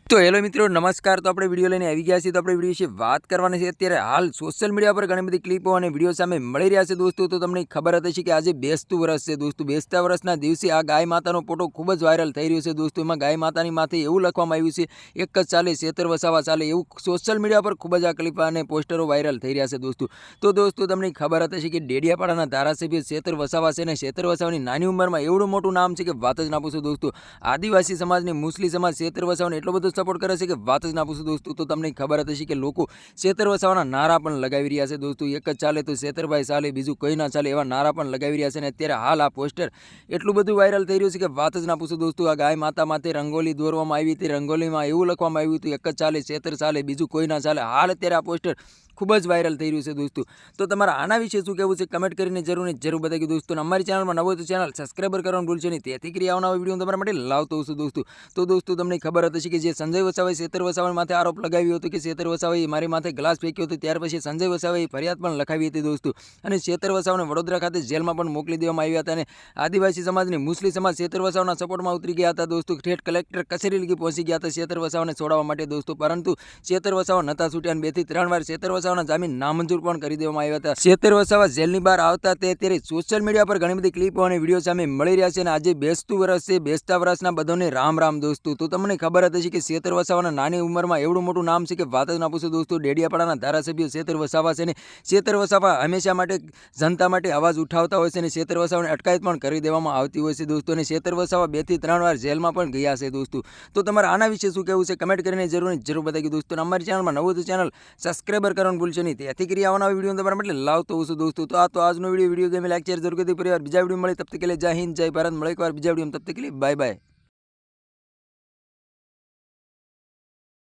તો હેલો મિત્રો, નમસ્કાર। તો આપણે વિડીયો લઈને આવી ગયા છીએ। તો આપણે વિડીયો વિશે વાત કરવાની છે। અત્યારે હાલ સોશિયલ મીડિયા પર ઘણી બધી ક્લિપો અને વિડીયો સામે મળી રહ્યા છે દોસ્તો। તો તમને ખબર હતી કે આજે બેસતું વર્ષ છે દોસ્તો। બેસતા વર્ષના દિવસે આ ગાય માતાનો ફોટો ખૂબ જ વાયરલ થઈ રહ્યો છે દોસ્તો। એમાં ગાય માતાની માથે એવું લખવામાં આવ્યું છે, એક જ ચાલે શેતર વસાવા ચાલે, એવું સોશિયલ મીડિયા પર ખૂબ જ આ ક્લિપ અને પોસ્ટરો વાયરલ થઈ રહ્યા છે દોસ્તો। તો દોસ્તો તમને ખબર હતી કે ડેડિયાપાડાના ધારાસભ્ય શેતર વસાવા છે, અને શેતર વસાવાની નાની ઉંમરમાં એવડું મોટું નામ છે કે વાત જ ના પૂછો દોસ્તો। આદિવાસી સમાજની મુસ્લિમ સમાજ શેતર વસાવાને એટલો બધો સપોર્ટ કરે છે કે વાત જ ના પૂછો દોસ્તો। તો તમને ખબર હતી કે લોકો શેતર વસાવાના નારા પણ લગાવી રહ્યા છે દોસ્તો। એક જ ચાલે તો શેતરભાઈ ચાલે, બીજું કંઈ ના ચાલે, એવા નારા પણ લગાવી રહ્યા છે। અને અત્યારે હાલ આ પોસ્ટર એટલું બધું વાયરલ થઈ રહ્યું છે કે વાત જ ના પૂછો દોસ્તો। આ ગાય માતા માથે રંગોલી દોરવામાં આવી હતી। રંગોલીમાં એવું લખવામાં આવ્યું હતું, એક જ ચાલે શેતર ચાલે, બીજું કોઈ ના ચાલે। હાલ અત્યારે આ પોસ્ટર ખૂબ જ વાયરલ થઈ રહ્યું છે દોસ્તો। તો તમારા આના વિશે શું કહેવું છે કમેન્ટ કરીને જરૂર બતાવી દોસ્તો। અને અમારી ચેનલમાં નવો તો ચેનલ સબસ્ક્રાઈબર કરવાનું ભૂલશો નહીં, તેથી કરી આવનારા વિડીયો તમારા માટે લાવતો છું દોસ્તો। તો દોસ્તો તમને ખબર હતી કે જે સંજય વસાવાએ શેતર વસાવા માથે આરોપ લગાવ્યો હતો કે શેતર વસાવાએ મારી માથે ગ્લાસ ફેંક્યો હતો, ત્યાર પછી સંજય વસાવાએ ફરિયાદ પણ લખાવી હતી દોસ્તો। અને શેતર વસાવાને વડોદરા ખાતે જેલમાં પણ મોકલી દેવામાં આવ્યા હતા। અને આદિવાસી સમાજની મુસ્લિમ સમાજ શેતર વસાવાના સપોર્ટમાં ઉતરી ગયા હતા દોસ્તો। ઠેઠ કલેક્ટર કચેરી લગી પહોંચી ગયા હતા શેતર વસાવાને છોડાવવા માટે દોસ્તો। પરંતુ શેતર વસાવા નતા છૂટ્યા અને 2 થી 3 વાર શેતર વસાવાના જામીન નામંજૂર પણ કરી દેવામાં આવ્યા હતા। શેતર વસાવા જેલની બહાર આવતા તે અત્યારે સોશિયલ મીડિયા પર ઘણી બધી ક્લિપો અને વિડીયો સામે મળી રહ્યા છે। અને આજે બેસતું વર્ષ છે, બેસતા વર્ષના બધાને રામ રામ દોસ્તો। તો તમને ખબર હતી કે શેતર વસાવાના નાની ઉંમરમાં એવડું મોટું નામ છે કે વાત જ ના પૂછો દોસ્તો। ડેડિયાપાડાના ધારાસભ્ય શેતર વસાવા છે, ને શેતર વસાવા હંમેશા માટે જનતા માટે અવાજ ઉઠાવતા હોય છે, અને શેતર વસાવાને અટકાયત પણ કરી દેવામાં આવતી હોય છે દોસ્તો। અને શેતર વસાવા 2 થી 3 વાર જેલમાં પણ ગયા છે દોસ્તો। તો તમારે આના વિશે શું કહેવું છે કમેન્ટ કરીને જરૂર બતાવી દોસ્તો। અને અમારી ચેનલમાં નવું તો ચેનલ સબસ્ક્રાઈબર કરવાનું ભૂલશો નહીં, તેથી કરી આવવાના વિડીયો તમારા માટે લાવતો હોઉં છું દોસ્તો। તો આજનો વિડીયો ગમે લાઈક શેર જરૂર કરી પરિવાર બીજા વિડીયો મળે, તબ તક કે લીએ જય હિન્દ જય ભારત। મળે એકવાર બીજા વિડીયો, તબ તક કે લીએ બાય બાય।